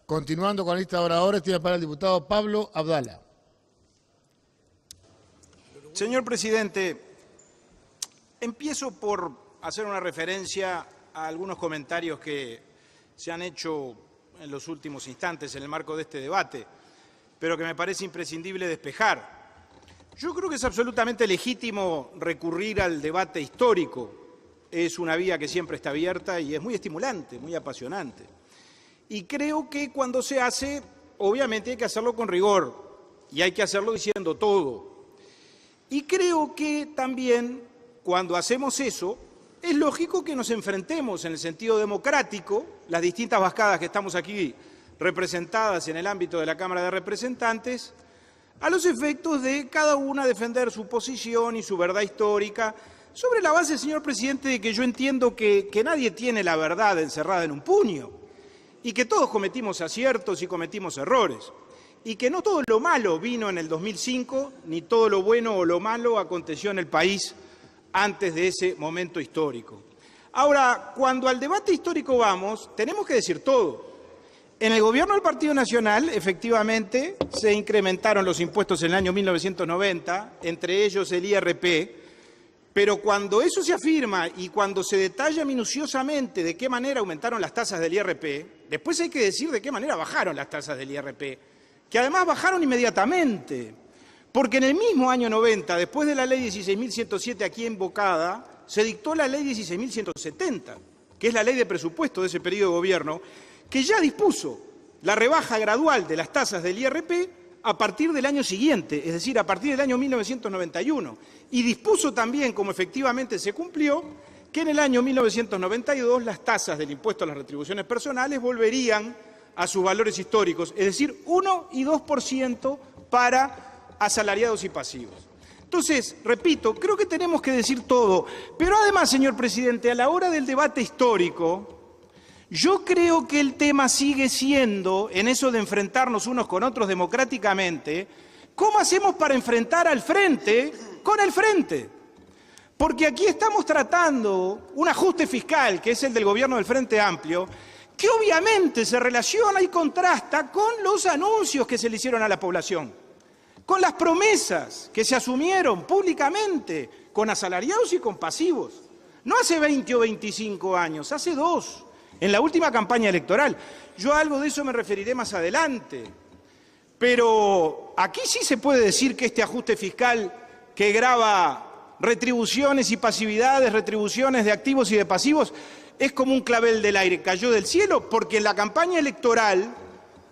Continuando con la lista de oradores, tiene para el diputado Pablo Abdala. Señor presidente, empiezo por hacer una referencia a algunos comentarios que se han hecho en los últimos instantes en el marco de este debate, pero que me parece imprescindible despejar. Yo creo que es absolutamente legítimo recurrir al debate histórico. Es una vía que siempre está abierta y es muy estimulante, muy apasionante. Y creo que cuando se hace, obviamente hay que hacerlo con rigor y hay que hacerlo diciendo todo. Y creo que también cuando hacemos eso, es lógico que nos enfrentemos en el sentido democrático, las distintas bancadas que estamos aquí representadas en el ámbito de la Cámara de Representantes, a los efectos de cada una defender su posición y su verdad histórica, sobre la base, señor presidente, de que yo entiendo que nadie tiene la verdad encerrada en un puño, y que todos cometimos aciertos y cometimos errores, y que no todo lo malo vino en el 2005, ni todo lo bueno o lo malo aconteció en el país antes de ese momento histórico. Ahora, cuando al debate histórico vamos, tenemos que decir todo. En el gobierno del Partido Nacional, efectivamente, se incrementaron los impuestos en el año 1990, entre ellos el IRP, pero cuando eso se afirma y cuando se detalla minuciosamente de qué manera aumentaron las tasas del IRP, después hay que decir de qué manera bajaron las tasas del IRP, que además bajaron inmediatamente, porque en el mismo año 90, después de la ley 16.107 aquí invocada, se dictó la ley 16.170, que es la ley de presupuesto de ese periodo de gobierno, que ya dispuso la rebaja gradual de las tasas del IRP a partir del año siguiente, es decir, a partir del año 1991, y dispuso también, como efectivamente se cumplió, que en el año 1992 las tasas del impuesto a las retribuciones personales volverían a sus valores históricos, es decir, 1 y 2% para asalariados y pasivos. Entonces, repito, creo que tenemos que decir todo, pero además, señor presidente, a la hora del debate histórico, yo creo que el tema sigue siendo, en eso de enfrentarnos unos con otros democráticamente, ¿cómo hacemos para enfrentar al frente con el frente? Porque aquí estamos tratando un ajuste fiscal, que es el del gobierno del Frente Amplio, que obviamente se relaciona y contrasta con los anuncios que se le hicieron a la población, con las promesas que se asumieron públicamente con asalariados y con pasivos. No hace 20 o 25 años, hace 2, en la última campaña electoral. Yo a algo de eso me referiré más adelante. Pero aquí sí se puede decir que este ajuste fiscal que grava retribuciones y pasividades, retribuciones de activos y de pasivos, es como un clavel del aire, cayó del cielo, porque en la campaña electoral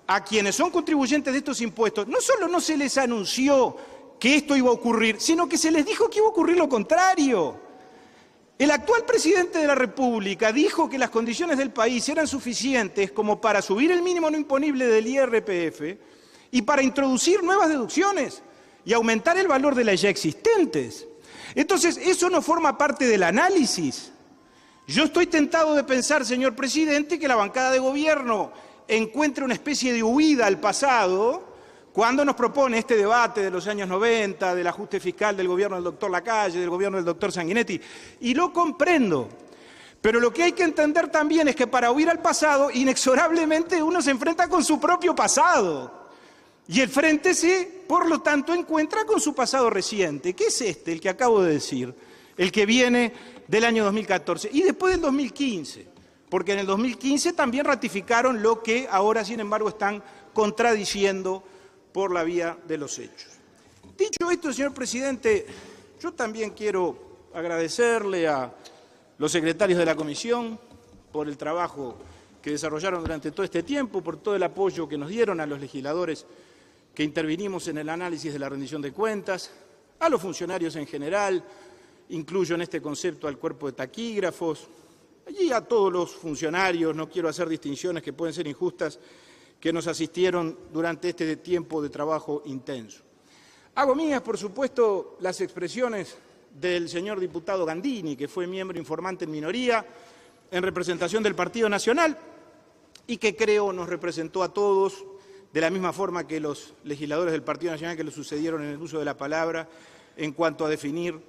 a quienes son contribuyentes de estos impuestos, no solo no se les anunció que esto iba a ocurrir, sino que se les dijo que iba a ocurrir lo contrario. El actual presidente de la República dijo que las condiciones del país eran suficientes como para subir el mínimo no imponible del IRPF y para introducir nuevas deducciones y aumentar el valor de las ya existentes. Entonces, eso no forma parte del análisis. Yo estoy tentado de pensar, señor presidente, que la bancada de gobierno encuentre una especie de huida al pasado cuando nos propone este debate de los años 90, del ajuste fiscal del gobierno del doctor Lacalle, del gobierno del doctor Sanguinetti, y lo comprendo. Pero lo que hay que entender también es que para huir al pasado, inexorablemente uno se enfrenta con su propio pasado. Y el frente por lo tanto, encuentra con su pasado reciente, que es el que acabo de decir, el que viene del año 2014 y después del 2015, porque en el 2015 también ratificaron lo que ahora, sin embargo, están contradiciendo por la vía de los hechos. Dicho esto, señor presidente, yo también quiero agradecerle a los secretarios de la comisión por el trabajo que desarrollaron durante todo este tiempo, por todo el apoyo que nos dieron a los legisladores que intervinimos en el análisis de la rendición de cuentas, a los funcionarios en general, incluyo en este concepto al cuerpo de taquígrafos, y a todos los funcionarios, no quiero hacer distinciones que pueden ser injustas, que nos asistieron durante este tiempo de trabajo intenso. Hago mías, por supuesto, las expresiones del señor diputado Gandini, que fue miembro informante en minoría en representación del Partido Nacional y que creo nos representó a todos de la misma forma que los legisladores del Partido Nacional que lo sucedieron en el uso de la palabra en cuanto a definir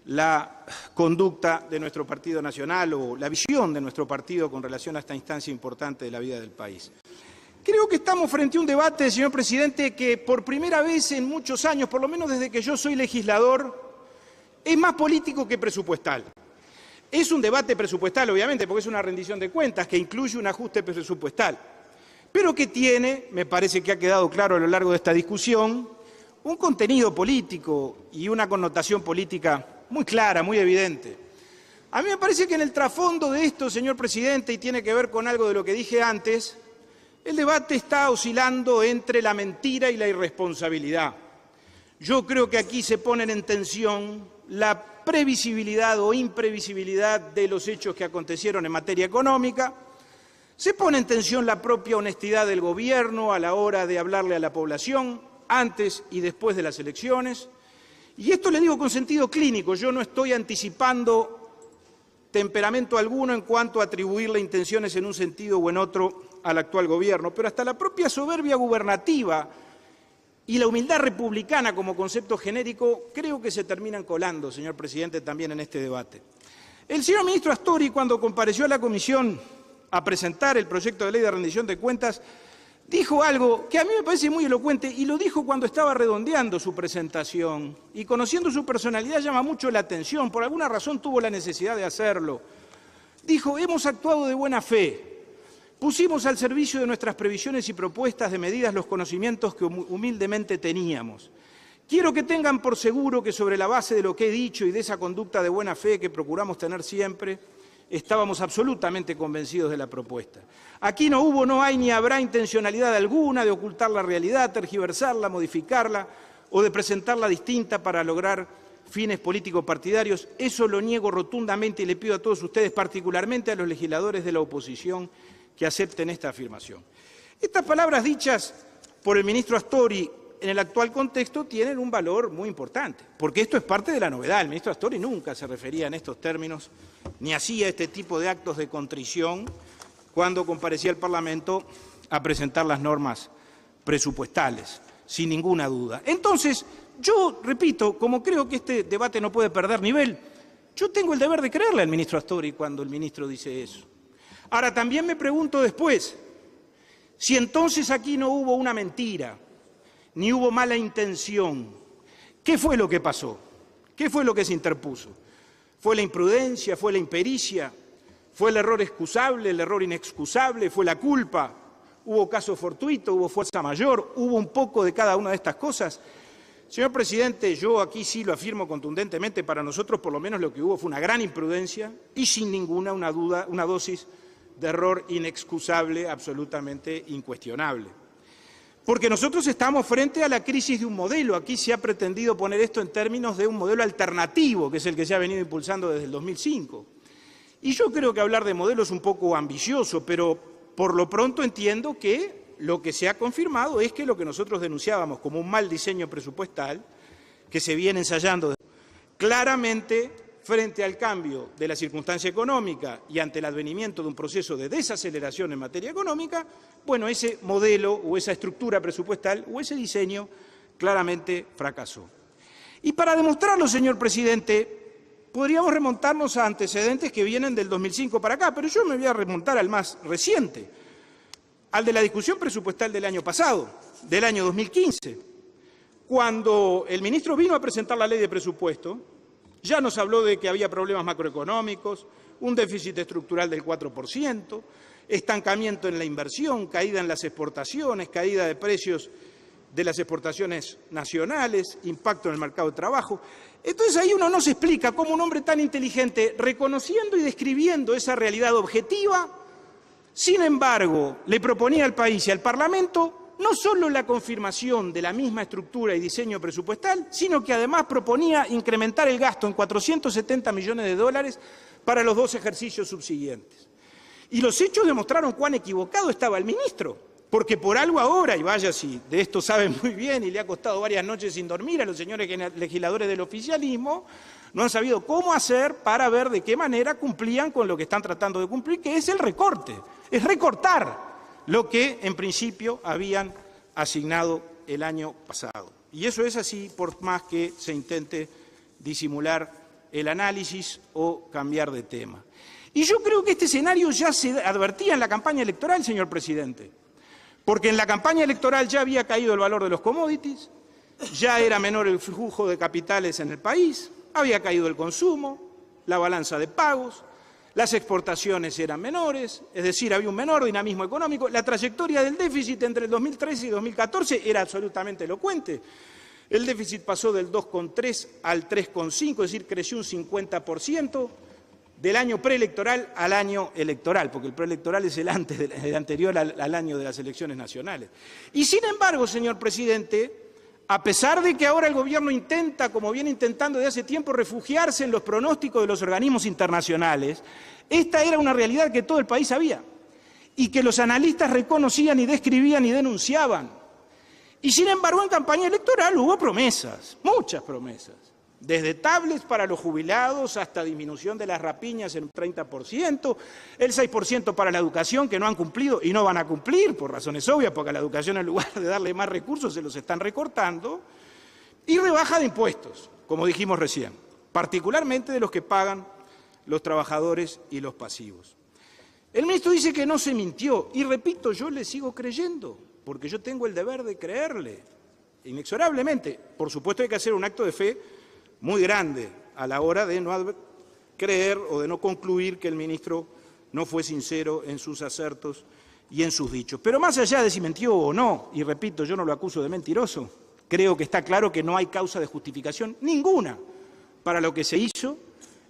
la conducta de nuestro Partido Nacional o la visión de nuestro partido con relación a esta instancia importante de la vida del país. Creo que estamos frente a un debate, señor presidente, que por primera vez en muchos años, por lo menos desde que yo soy legislador, es más político que presupuestal. Es un debate presupuestal, obviamente, porque es una rendición de cuentas que incluye un ajuste presupuestal, pero que tiene, me parece que ha quedado claro a lo largo de esta discusión, un contenido político y una connotación política muy clara, muy evidente. A mí me parece que en el trasfondo de esto, señor presidente, y tiene que ver con algo de lo que dije antes, el debate está oscilando entre la mentira y la irresponsabilidad. Yo creo que aquí se ponen en tensión la previsibilidad o imprevisibilidad de los hechos que acontecieron en materia económica, se pone en tensión la propia honestidad del gobierno a la hora de hablarle a la población antes y después de las elecciones, y esto le digo con sentido clínico, yo no estoy anticipando temperamento alguno en cuanto a atribuirle intenciones en un sentido o en otro al actual gobierno, pero hasta la propia soberbia gubernativa y la humildad republicana como concepto genérico creo que se terminan colando, señor presidente, también en este debate. El señor ministro Astori, cuando compareció a la comisión a presentar el proyecto de ley de rendición de cuentas, dijo algo que a mí me parece muy elocuente y lo dijo cuando estaba redondeando su presentación. Y conociendo su personalidad llama mucho la atención, por alguna razón tuvo la necesidad de hacerlo. Dijo, hemos actuado de buena fe, pusimos al servicio de nuestras previsiones y propuestas de medidas los conocimientos que humildemente teníamos. Quiero que tengan por seguro que sobre la base de lo que he dicho y de esa conducta de buena fe que procuramos tener siempre, estábamos absolutamente convencidos de la propuesta. Aquí no hubo, no hay ni habrá intencionalidad alguna de ocultar la realidad, tergiversarla, modificarla o de presentarla distinta para lograr fines políticos partidarios. Eso lo niego rotundamente y le pido a todos ustedes, particularmente a los legisladores de la oposición, que acepten esta afirmación. Estas palabras dichas por el ministro Astori en el actual contexto tienen un valor muy importante, porque esto es parte de la novedad. El ministro Astori nunca se refería en estos términos ni hacía este tipo de actos de contrición cuando comparecía al Parlamento a presentar las normas presupuestales, sin ninguna duda. Entonces, yo repito, como creo que este debate no puede perder nivel, yo tengo el deber de creerle al ministro Astori cuando el ministro dice eso. Ahora, también me pregunto después, si entonces aquí no hubo una mentira, ni hubo mala intención, ¿qué fue lo que pasó? ¿Qué fue lo que se interpuso? ¿Fue la imprudencia? ¿Fue la impericia? ¿Fue el error excusable, el error inexcusable? ¿Fue la culpa? ¿Hubo caso fortuito? ¿Hubo fuerza mayor? ¿Hubo un poco de cada una de estas cosas? Señor presidente, yo aquí sí lo afirmo contundentemente, para nosotros por lo menos lo que hubo fue una gran imprudencia y sin ninguna una duda, una dosis de error inexcusable, absolutamente incuestionable. Porque nosotros estamos frente a la crisis de un modelo. Aquí se ha pretendido poner esto en términos de un modelo alternativo, que es el que se ha venido impulsando desde el 2005. Y yo creo que hablar de modelo es un poco ambicioso, pero por lo pronto entiendo que lo que se ha confirmado es que lo que nosotros denunciábamos como un mal diseño presupuestal, que se viene ensayando claramente frente al cambio de la circunstancia económica y ante el advenimiento de un proceso de desaceleración en materia económica, bueno, ese modelo o esa estructura presupuestal o ese diseño claramente fracasó. Y para demostrarlo, señor presidente, podríamos remontarnos a antecedentes que vienen del 2005 para acá, pero yo me voy a remontar al más reciente, al de la discusión presupuestal del año pasado, del año 2015, cuando el ministro vino a presentar la ley de presupuesto. Ya nos habló de que había problemas macroeconómicos, un déficit estructural del 4%, estancamiento en la inversión, caída en las exportaciones, caída de precios de las exportaciones nacionales, impacto en el mercado de trabajo. Entonces ahí uno no se explica cómo un hombre tan inteligente, reconociendo y describiendo esa realidad objetiva, sin embargo, le proponía al país y al Parlamento no solo la confirmación de la misma estructura y diseño presupuestal, sino que además proponía incrementar el gasto en 470 millones de dólares para los 2 ejercicios subsiguientes. Y los hechos demostraron cuán equivocado estaba el ministro, porque por algo ahora, y vaya si de esto saben muy bien y le ha costado varias noches sin dormir a los señores legisladores del oficialismo, no han sabido cómo hacer para ver de qué manera cumplían con lo que están tratando de cumplir, que es el recorte, es recortar lo que en principio habían asignado el año pasado. Y eso es así por más que se intente disimular el análisis o cambiar de tema. Y yo creo que este escenario ya se advertía en la campaña electoral, señor presidente, Porque en la campaña electoral ya había caído el valor de los commodities, ya era menor el flujo de capitales en el país, había caído el consumo, la balanza de pagos, las exportaciones eran menores, es decir, había un menor dinamismo económico. La trayectoria del déficit entre el 2013 y 2014 era absolutamente elocuente. El déficit pasó del 2,3 al 3,5, es decir, creció un 50% del año preelectoral al año electoral, porque el preelectoral es el anterior al año de las elecciones nacionales. Y sin embargo, señor presidente, a pesar de que ahora el gobierno intenta, como viene intentando desde hace tiempo, refugiarse en los pronósticos de los organismos internacionales, esta era una realidad que todo el país sabía y que los analistas reconocían y describían y denunciaban. Y sin embargo, en campaña electoral hubo promesas, muchas promesas, desde tablets para los jubilados hasta disminución de las rapiñas en un 30%, el 6% para la educación que no han cumplido y no van a cumplir por razones obvias, porque a la educación en lugar de darle más recursos se los están recortando, y rebaja de impuestos, como dijimos recién, particularmente de los que pagan los trabajadores y los pasivos. El ministro dice que no se mintió, y repito, yo le sigo creyendo, porque yo tengo el deber de creerle, inexorablemente. Por supuesto hay que hacer un acto de fe muy grande a la hora de no creer o de no concluir que el ministro no fue sincero en sus acertos y en sus dichos. Pero más allá de si mintió o no, y repito, yo no lo acuso de mentiroso, creo que está claro que no hay causa de justificación ninguna para lo que se hizo,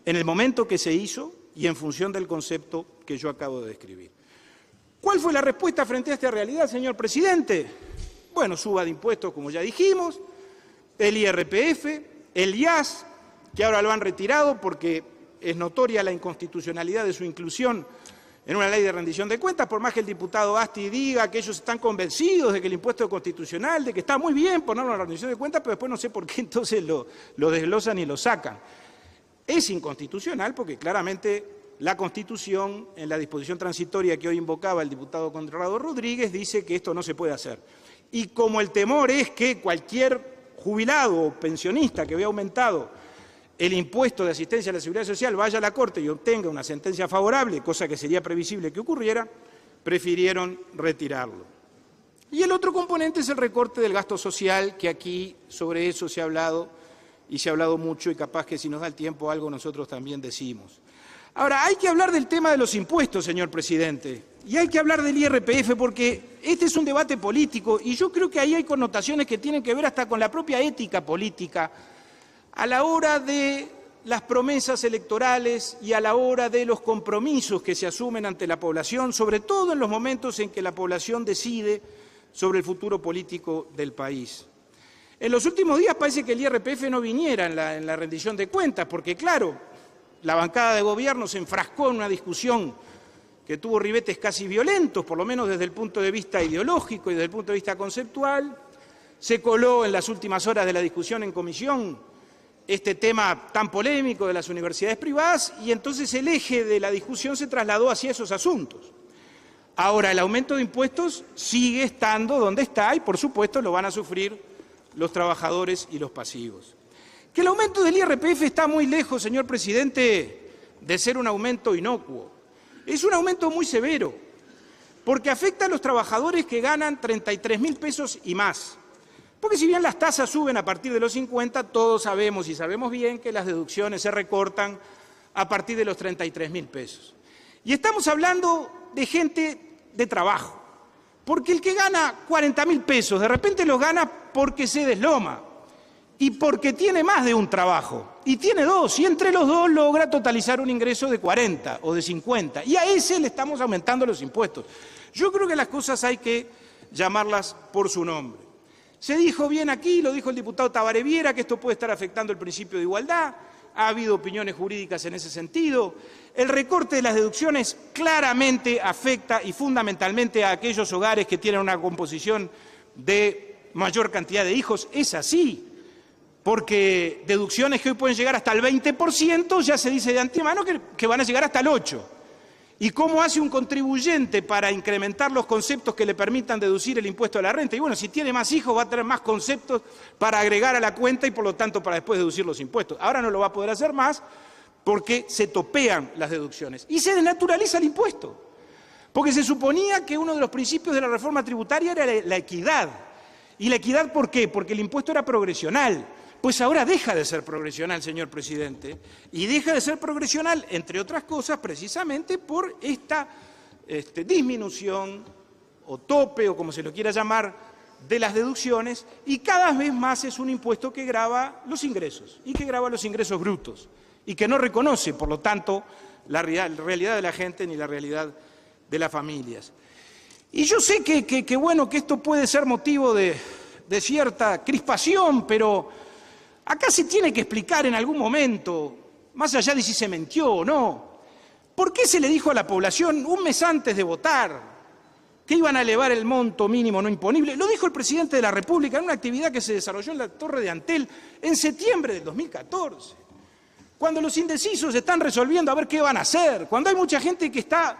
en el momento que se hizo y en función del concepto que yo acabo de describir. ¿Cuál fue la respuesta frente a esta realidad, señor presidente? Bueno, suba de impuestos, como ya dijimos, el IRPF, el IAS, que ahora lo han retirado porque es notoria la inconstitucionalidad de su inclusión en una ley de rendición de cuentas, por más que el diputado Asti diga que ellos están convencidos de que el impuesto es constitucional, de que está muy bien ponerlo en la rendición de cuentas, pero después no sé por qué entonces lo desglosan y lo sacan. Es inconstitucional porque claramente la Constitución, en la disposición transitoria que hoy invocaba el diputado Conrado Rodríguez, dice que esto no se puede hacer. Y como el temor es que cualquier jubilado o pensionista que vea aumentado el impuesto de asistencia a la seguridad social vaya a la Corte y obtenga una sentencia favorable, cosa que sería previsible que ocurriera, prefirieron retirarlo. Y el otro componente es el recorte del gasto social, que aquí sobre eso se ha hablado y se ha hablado mucho y capaz que si nos da el tiempo algo nosotros también decimos. Ahora, hay que hablar del tema de los impuestos, señor presidente, y hay que hablar del IRPF porque este es un debate político y yo creo que ahí hay connotaciones que tienen que ver hasta con la propia ética política a la hora de las promesas electorales y a la hora de los compromisos que se asumen ante la población, sobre todo en los momentos en que la población decide sobre el futuro político del país. En los últimos días parece que el IRPF no viniera en la rendición de cuentas porque, claro, la bancada de gobierno se enfrascó en una discusión que tuvo ribetes casi violentos, por lo menos desde el punto de vista ideológico y desde el punto de vista conceptual. Se coló en las últimas horas de la discusión en comisión este tema tan polémico de las universidades privadas y entonces el eje de la discusión se trasladó hacia esos asuntos. Ahora, el aumento de impuestos sigue estando donde está y, por supuesto, lo van a sufrir los trabajadores y los pasivos. Que el aumento del IRPF está muy lejos, señor presidente, de ser un aumento inocuo. Es un aumento muy severo, porque afecta a los trabajadores que ganan 33.000 pesos y más. Porque si bien las tasas suben a partir de los 50, todos sabemos y sabemos bien que las deducciones se recortan a partir de los 33.000 pesos. Y estamos hablando de gente de trabajo, porque el que gana 40.000 pesos de repente los gana porque se desloma y porque tiene más de un trabajo, y tiene dos, y entre los dos logra totalizar un ingreso de 40 o de 50, y a ese le estamos aumentando los impuestos. Yo creo que las cosas hay que llamarlas por su nombre. Se dijo bien aquí, lo dijo el diputado Tabaré Viera, que esto puede estar afectando el principio de igualdad, ha habido opiniones jurídicas en ese sentido. El recorte de las deducciones claramente afecta y fundamentalmente a aquellos hogares que tienen una composición de mayor cantidad de hijos, es así. Porque deducciones que hoy pueden llegar hasta el 20%, ya se dice de antemano que van a llegar hasta el 8%. ¿Y cómo hace un contribuyente para incrementar los conceptos que le permitan deducir el impuesto a la renta? Y bueno, si tiene más hijos va a tener más conceptos para agregar a la cuenta y por lo tanto para después deducir los impuestos. Ahora no lo va a poder hacer más porque se topean las deducciones y se desnaturaliza el impuesto. Porque se suponía que uno de los principios de la reforma tributaria era la equidad. ¿Y la equidad por qué? Porque el impuesto era progresional. Pues ahora deja de ser progresional, señor presidente, y deja de ser progresional, entre otras cosas, precisamente por esta disminución o tope, o como se lo quiera llamar, de las deducciones, y cada vez más es un impuesto que grava los ingresos, y que grava los ingresos brutos, y que no reconoce, por lo tanto, la realidad de la gente ni la realidad de las familias. Y yo sé que bueno, que esto puede ser motivo de cierta crispación, pero acá se tiene que explicar en algún momento, más allá de si se mintió o no, ¿por qué se le dijo a la población un mes antes de votar que iban a elevar el monto mínimo no imponible? Lo dijo el presidente de la República en una actividad que se desarrolló en la Torre de Antel en septiembre del 2014. Cuando los indecisos están resolviendo a ver qué van a hacer, cuando hay mucha gente que está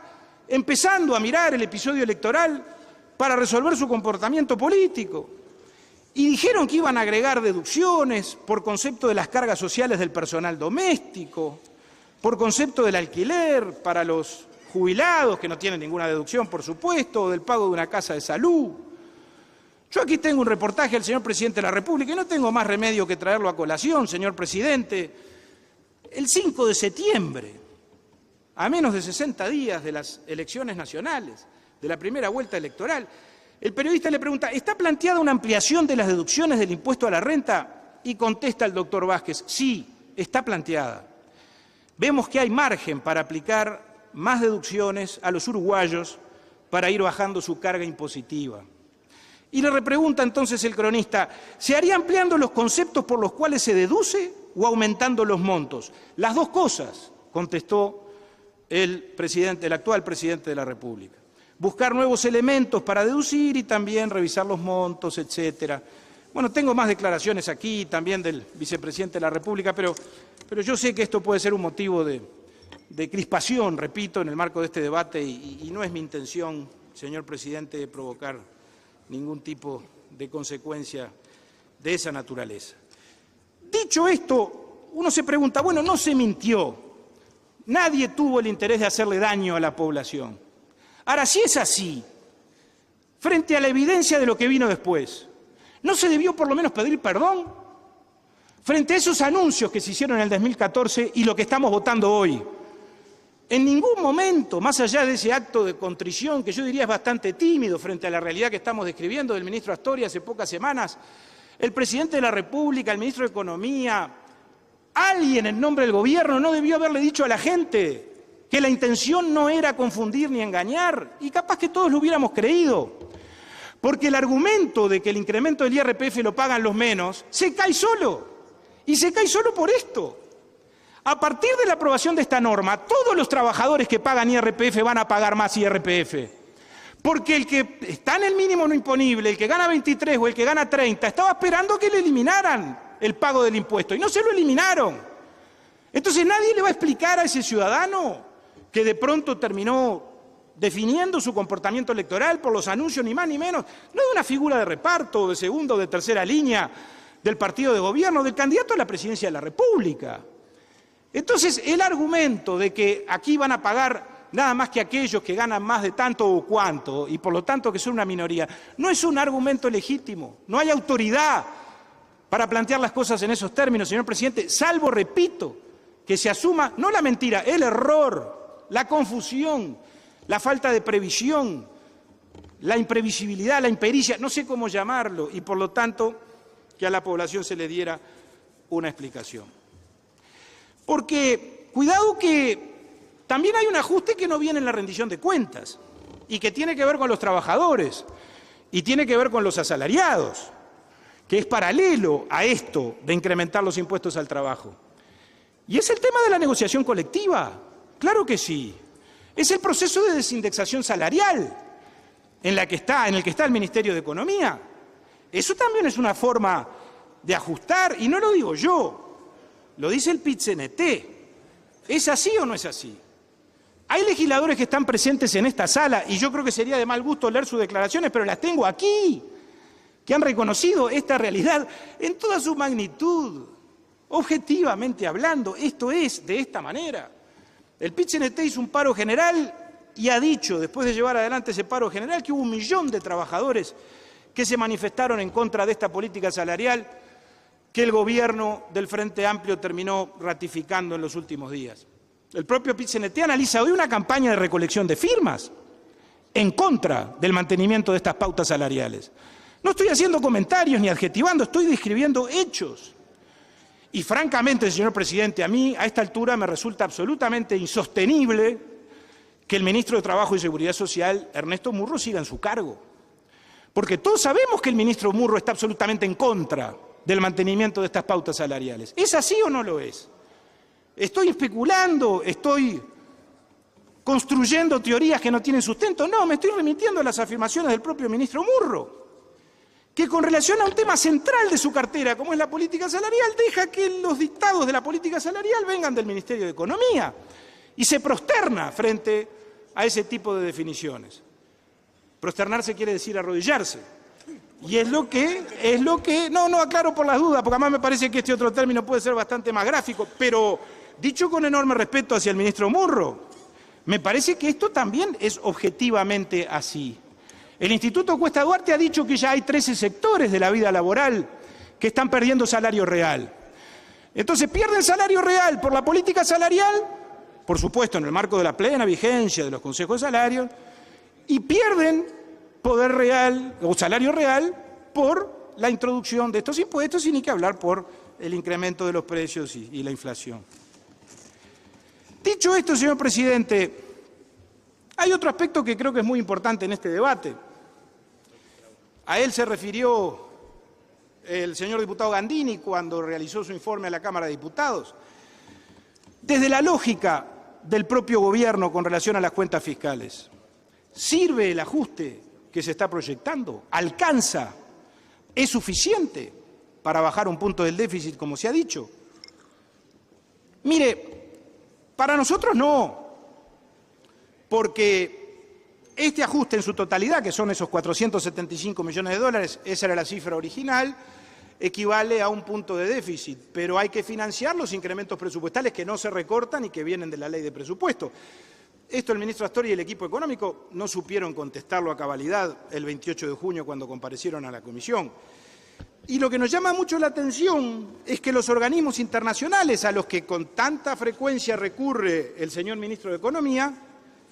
empezando a mirar el episodio electoral para resolver su comportamiento político. Y dijeron que iban a agregar deducciones por concepto de las cargas sociales del personal doméstico, por concepto del alquiler para los jubilados, que no tienen ninguna deducción, por supuesto, o del pago de una casa de salud. Yo aquí tengo un reportaje del señor presidente de la República y no tengo más remedio que traerlo a colación, señor presidente. El 5 de septiembre, a menos de 60 días de las elecciones nacionales, de la primera vuelta electoral, el periodista le pregunta, ¿está planteada una ampliación de las deducciones del impuesto a la renta? Y contesta el doctor Vázquez, sí, está planteada. Vemos que hay margen para aplicar más deducciones a los uruguayos para ir bajando su carga impositiva. Y le repregunta entonces el cronista, ¿se haría ampliando los conceptos por los cuales se deduce o aumentando los montos? Las dos cosas, contestó el actual presidente de la República. Buscar nuevos elementos para deducir y también revisar los montos, etcétera. Bueno, tengo más declaraciones aquí, también del vicepresidente de la República, pero yo sé que esto puede ser un motivo de crispación, repito, en el marco de este debate, y no es mi intención, señor presidente, provocar ningún tipo de consecuencia de esa naturaleza. Dicho esto, uno se pregunta, bueno, no se mintió, nadie tuvo el interés de hacerle daño a la población. Ahora, si es así, frente a la evidencia de lo que vino después, ¿no se debió por lo menos pedir perdón? Frente a esos anuncios que se hicieron en el 2014 y lo que estamos votando hoy, en ningún momento, más allá de ese acto de contrición, que yo diría es bastante tímido frente a la realidad que estamos describiendo del ministro Astori hace pocas semanas, el presidente de la República, el ministro de Economía, alguien en nombre del gobierno no debió haberle dicho a la gente que la intención no era confundir ni engañar, y capaz que todos lo hubiéramos creído. Porque el argumento de que el incremento del IRPF lo pagan los menos, se cae solo. Y se cae solo por esto. A partir de la aprobación de esta norma, todos los trabajadores que pagan IRPF van a pagar más IRPF. Porque el que está en el mínimo no imponible, el que gana 23 o el que gana 30, estaba esperando que le eliminaran el pago del impuesto, y no se lo eliminaron. Entonces nadie le va a explicar a ese ciudadano que de pronto terminó definiendo su comportamiento electoral por los anuncios, ni más ni menos, no de una figura de reparto, de segunda o de tercera línea del partido de gobierno, del candidato a la presidencia de la República. Entonces, el argumento de que aquí van a pagar nada más que aquellos que ganan más de tanto o cuanto, y por lo tanto que son una minoría, no es un argumento legítimo, no hay autoridad para plantear las cosas en esos términos, señor presidente, salvo, repito, que se asuma, no la mentira, el error, la confusión, la falta de previsión, la imprevisibilidad, la impericia, no sé cómo llamarlo, y por lo tanto que a la población se le diera una explicación. Porque, cuidado que también hay un ajuste que no viene en la rendición de cuentas y que tiene que ver con los trabajadores y tiene que ver con los asalariados, que es paralelo a esto de incrementar los impuestos al trabajo. Y es el tema de la negociación colectiva. Claro que sí. Es el proceso de desindexación salarial en el que está el Ministerio de Economía. Eso también es una forma de ajustar, y no lo digo yo, lo dice el PIT-CNT. ¿Es así o no es así? Hay legisladores que están presentes en esta sala, y yo creo que sería de mal gusto leer sus declaraciones, pero las tengo aquí, que han reconocido esta realidad en toda su magnitud. Objetivamente hablando, esto es de esta manera. El PIT-CNT hizo un paro general y ha dicho, después de llevar adelante ese paro general, que hubo 1 millón de trabajadores que se manifestaron en contra de esta política salarial que el gobierno del Frente Amplio terminó ratificando en los últimos días. El propio PIT-CNT analiza hoy una campaña de recolección de firmas en contra del mantenimiento de estas pautas salariales. No estoy haciendo comentarios ni adjetivando, estoy describiendo hechos. Y francamente, señor presidente, a mí a esta altura me resulta absolutamente insostenible que el ministro de Trabajo y Seguridad Social, Ernesto Murro, siga en su cargo. Porque todos sabemos que el ministro Murro está absolutamente en contra del mantenimiento de estas pautas salariales. ¿Es así o no lo es? ¿Estoy especulando? ¿Estoy construyendo teorías que no tienen sustento? No, me estoy remitiendo a las afirmaciones del propio ministro Murro, que con relación a un tema central de su cartera, como es la política salarial, deja que los dictados de la política salarial vengan del Ministerio de Economía y se prosterna frente a ese tipo de definiciones. Prosternarse quiere decir arrodillarse. Y es lo que, no aclaro por las dudas, porque además me parece que este otro término puede ser bastante más gráfico, pero dicho con enorme respeto hacia el ministro Murro, me parece que esto también es objetivamente así. El Instituto Cuesta Duarte ha dicho que ya hay 13 sectores de la vida laboral que están perdiendo salario real. Entonces, pierden salario real por la política salarial, por supuesto en el marco de la plena vigencia de los consejos de salario, y pierden poder real o salario real por la introducción de estos impuestos, y ni que hablar por el incremento de los precios y la inflación. Dicho esto, señor presidente, hay otro aspecto que creo que es muy importante en este debate. A él se refirió el señor diputado Gandini cuando realizó su informe a la Cámara de Diputados. Desde la lógica del propio gobierno con relación a las cuentas fiscales, ¿sirve el ajuste que se está proyectando? ¿Alcanza? ¿Es suficiente para bajar un punto del déficit, como se ha dicho? Mire, para nosotros no, porque este ajuste en su totalidad, que son esos 475 millones de dólares, esa era la cifra original, equivale a un punto de déficit, pero hay que financiar los incrementos presupuestales que no se recortan y que vienen de la ley de presupuesto. Esto el ministro Astori y el equipo económico no supieron contestarlo a cabalidad el 28 de junio cuando comparecieron a la comisión. Y lo que nos llama mucho la atención es que los organismos internacionales a los que con tanta frecuencia recurre el señor ministro de Economía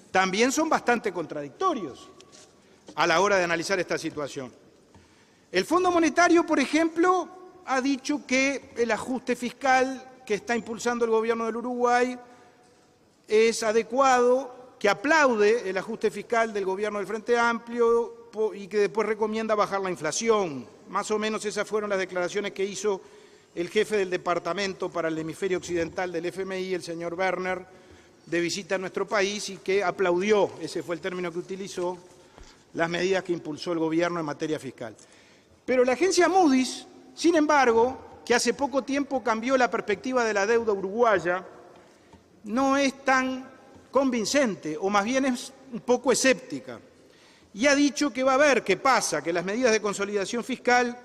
también son bastante contradictorios a la hora de analizar esta situación. El Fondo Monetario, por ejemplo, ha dicho que el ajuste fiscal que está impulsando el gobierno del Uruguay es adecuado, que aplaude el ajuste fiscal del gobierno del Frente Amplio y que después recomienda bajar la inflación. Más o menos esas fueron las declaraciones que hizo el jefe del Departamento para el Hemisferio Occidental del FMI, el señor Werner, de visita a nuestro país, y que aplaudió, ese fue el término que utilizó, las medidas que impulsó el gobierno en materia fiscal. Pero la agencia Moody's, sin embargo, que hace poco tiempo cambió la perspectiva de la deuda uruguaya, no es tan convincente, o más bien es un poco escéptica, y ha dicho que va a ver qué pasa, que las medidas de consolidación fiscal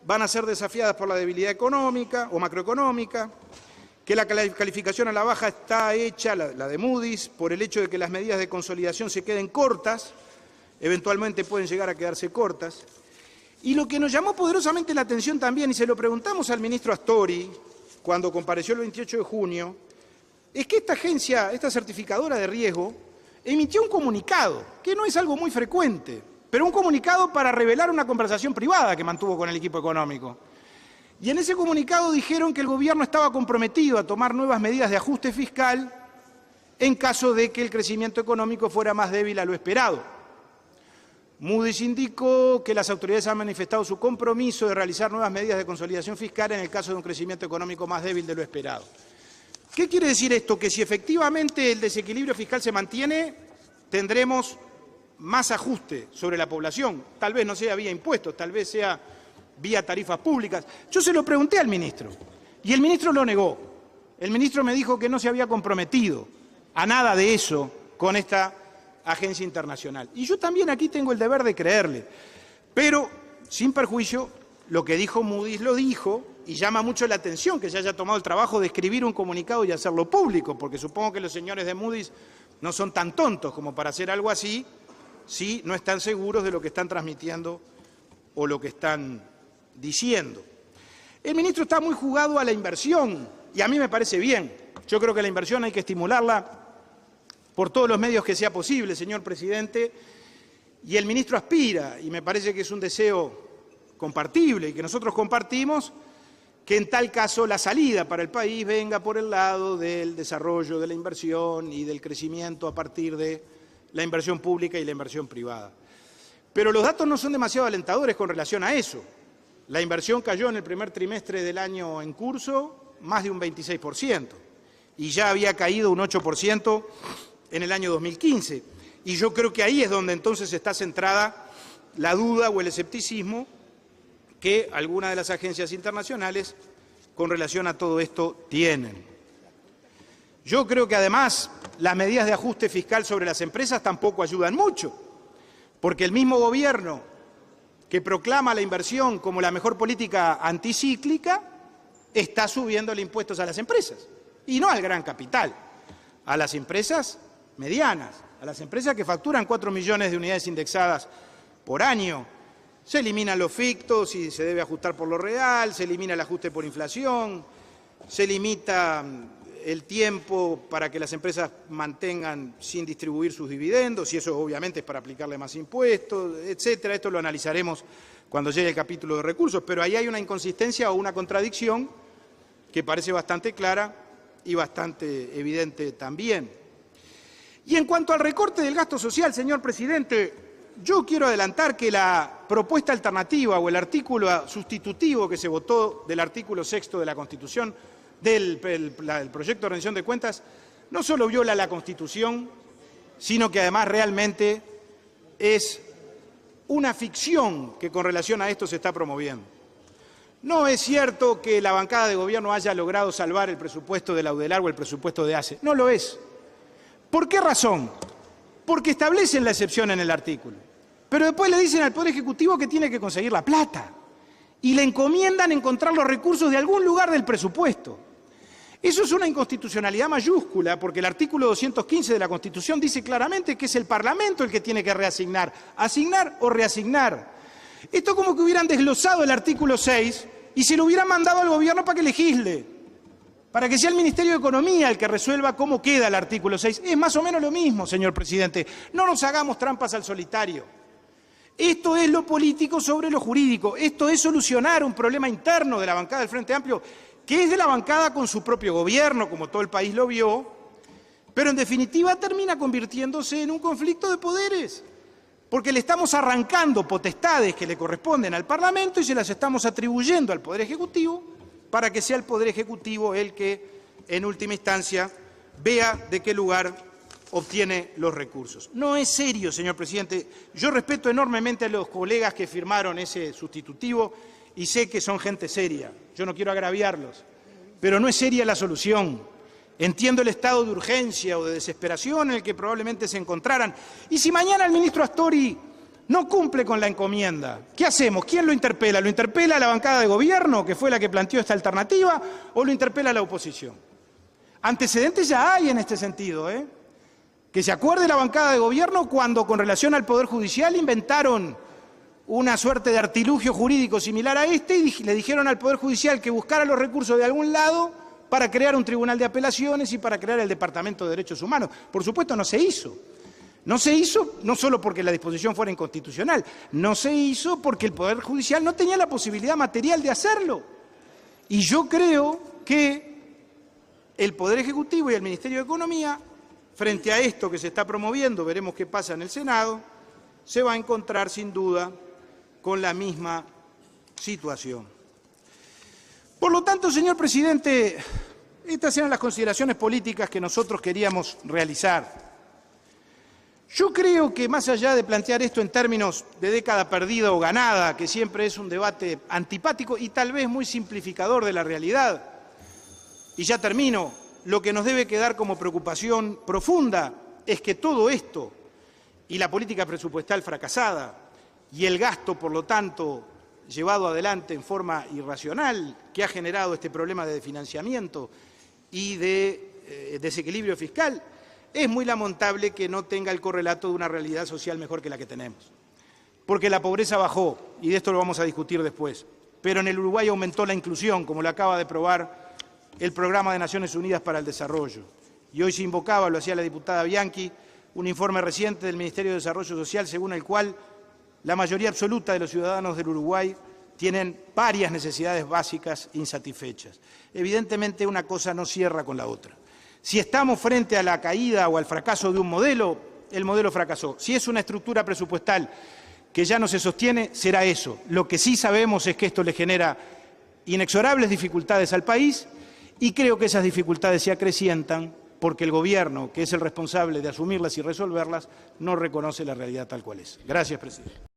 van a ser desafiadas por la debilidad económica o macroeconómica, que la calificación a la baja está hecha, la de Moody's, por el hecho de que las medidas de consolidación se queden cortas, eventualmente pueden llegar a quedarse cortas. Y lo que nos llamó poderosamente la atención también, y se lo preguntamos al ministro Astori cuando compareció el 28 de junio, es que esta agencia, esta certificadora de riesgo, emitió un comunicado, que no es algo muy frecuente, pero un comunicado para revelar una conversación privada que mantuvo con el equipo económico. Y en ese comunicado dijeron que el gobierno estaba comprometido a tomar nuevas medidas de ajuste fiscal en caso de que el crecimiento económico fuera más débil a lo esperado. Moody's indicó que las autoridades han manifestado su compromiso de realizar nuevas medidas de consolidación fiscal en el caso de un crecimiento económico más débil de lo esperado. ¿Qué quiere decir esto? Que si efectivamente el desequilibrio fiscal se mantiene, tendremos más ajuste sobre la población. Tal vez no sea vía impuestos, tal vez sea vía tarifas públicas. Yo se lo pregunté al ministro y el ministro lo negó. El ministro me dijo que no se había comprometido a nada de eso con esta agencia internacional. Y yo también aquí tengo el deber de creerle. Pero, sin perjuicio, lo que dijo Moody's lo dijo, y llama mucho la atención que se haya tomado el trabajo de escribir un comunicado y hacerlo público, porque supongo que los señores de Moody's no son tan tontos como para hacer algo así si no están seguros de lo que están transmitiendo o lo que están diciendo. El ministro está muy jugado a la inversión y a mí me parece bien. Yo creo que la inversión hay que estimularla por todos los medios que sea posible, señor presidente, y el ministro aspira, y me parece que es un deseo compartible y que nosotros compartimos, que en tal caso la salida para el país venga por el lado del desarrollo de la inversión y del crecimiento a partir de la inversión pública y la inversión privada. Pero los datos no son demasiado alentadores con relación a eso. La inversión cayó en el primer trimestre del año en curso más de un 26% y ya había caído un 8% en el año 2015. Y yo creo que ahí es donde entonces está centrada la duda o el escepticismo que algunas de las agencias internacionales con relación a todo esto tienen. Yo creo que además las medidas de ajuste fiscal sobre las empresas tampoco ayudan mucho, porque el mismo gobierno que proclama la inversión como la mejor política anticíclica está subiendo impuestos a las empresas, y no al gran capital, a las empresas medianas, a las empresas que facturan 4 millones de unidades indexadas por año. Se eliminan los fictos y se debe ajustar por lo real, se elimina el ajuste por inflación, se limita el tiempo para que las empresas mantengan sin distribuir sus dividendos, y eso obviamente es para aplicarle más impuestos, etcétera. Esto lo analizaremos cuando llegue el capítulo de recursos, pero ahí hay una inconsistencia o una contradicción que parece bastante clara y bastante evidente también. Y en cuanto al recorte del gasto social, señor presidente, yo quiero adelantar que la propuesta alternativa o el artículo sustitutivo que se votó del artículo 6º de la Constitución, del proyecto de rendición de cuentas, no solo viola la Constitución, sino que además realmente es una ficción que con relación a esto se está promoviendo. No es cierto que la bancada de gobierno haya logrado salvar el presupuesto de la UDELAR o el presupuesto de ACE. No lo es. ¿Por qué razón? Porque establecen la excepción en el artículo, pero después le dicen al Poder Ejecutivo que tiene que conseguir la plata y le encomiendan encontrar los recursos de algún lugar del presupuesto. Eso es una inconstitucionalidad mayúscula, porque el artículo 215 de la Constitución dice claramente que es el Parlamento el que tiene que reasignar, asignar o reasignar. Esto como que hubieran desglosado el artículo 6 y se lo hubieran mandado al gobierno para que legisle, para que sea el Ministerio de Economía el que resuelva cómo queda el artículo 6. Es más o menos lo mismo, señor presidente. No nos hagamos trampas al solitario. Esto es lo político sobre lo jurídico. Esto es solucionar un problema interno de la bancada del Frente Amplio, que es de la bancada con su propio gobierno, como todo el país lo vio, pero en definitiva termina convirtiéndose en un conflicto de poderes, porque le estamos arrancando potestades que le corresponden al Parlamento y se las estamos atribuyendo al Poder Ejecutivo para que sea el Poder Ejecutivo el que, en última instancia, vea de qué lugar obtiene los recursos. No es serio, señor presidente. Yo respeto enormemente a los colegas que firmaron ese sustitutivo y sé que son gente seria. Yo no quiero agraviarlos, pero no es seria la solución. Entiendo el estado de urgencia o de desesperación en el que probablemente se encontraran. Y si mañana el ministro Astori no cumple con la encomienda, ¿qué hacemos? ¿Quién lo interpela? ¿Lo interpela a la bancada de gobierno, que fue la que planteó esta alternativa, o lo interpela a la oposición? Antecedentes ya hay en este sentido, Que se acuerde la bancada de gobierno cuando, con relación al Poder Judicial, inventaron una suerte de artilugio jurídico similar a este y le dijeron al Poder Judicial que buscara los recursos de algún lado para crear un tribunal de apelaciones y para crear el Departamento de Derechos Humanos. Por supuesto, no se hizo. No se hizo no solo porque la disposición fuera inconstitucional, no se hizo porque el Poder Judicial no tenía la posibilidad material de hacerlo. Y yo creo que el Poder Ejecutivo y el Ministerio de Economía, frente a esto que se está promoviendo, veremos qué pasa en el Senado, se va a encontrar sin duda con la misma situación. Por lo tanto, señor presidente, estas eran las consideraciones políticas que nosotros queríamos realizar. Yo creo que más allá de plantear esto en términos de década perdida o ganada, que siempre es un debate antipático y tal vez muy simplificador de la realidad, y ya termino, lo que nos debe quedar como preocupación profunda es que todo esto y la política presupuestal fracasada y el gasto, por lo tanto, llevado adelante en forma irracional, que ha generado este problema de financiamiento y de desequilibrio fiscal, es muy lamentable que no tenga el correlato de una realidad social mejor que la que tenemos. Porque la pobreza bajó, y de esto lo vamos a discutir después, pero en el Uruguay aumentó la inclusión, como lo acaba de probar el Programa de Naciones Unidas para el Desarrollo. Y hoy se invocaba, lo hacía la diputada Bianchi, un informe reciente del Ministerio de Desarrollo Social según el cual la mayoría absoluta de los ciudadanos del Uruguay tienen varias necesidades básicas insatisfechas. Evidentemente una cosa no cierra con la otra. Si estamos frente a la caída o al fracaso de un modelo, el modelo fracasó. Si es una estructura presupuestal que ya no se sostiene, será eso. Lo que sí sabemos es que esto le genera inexorables dificultades al país y creo que esas dificultades se acrecientan porque el Gobierno, que es el responsable de asumirlas y resolverlas, no reconoce la realidad tal cual es. Gracias, presidente.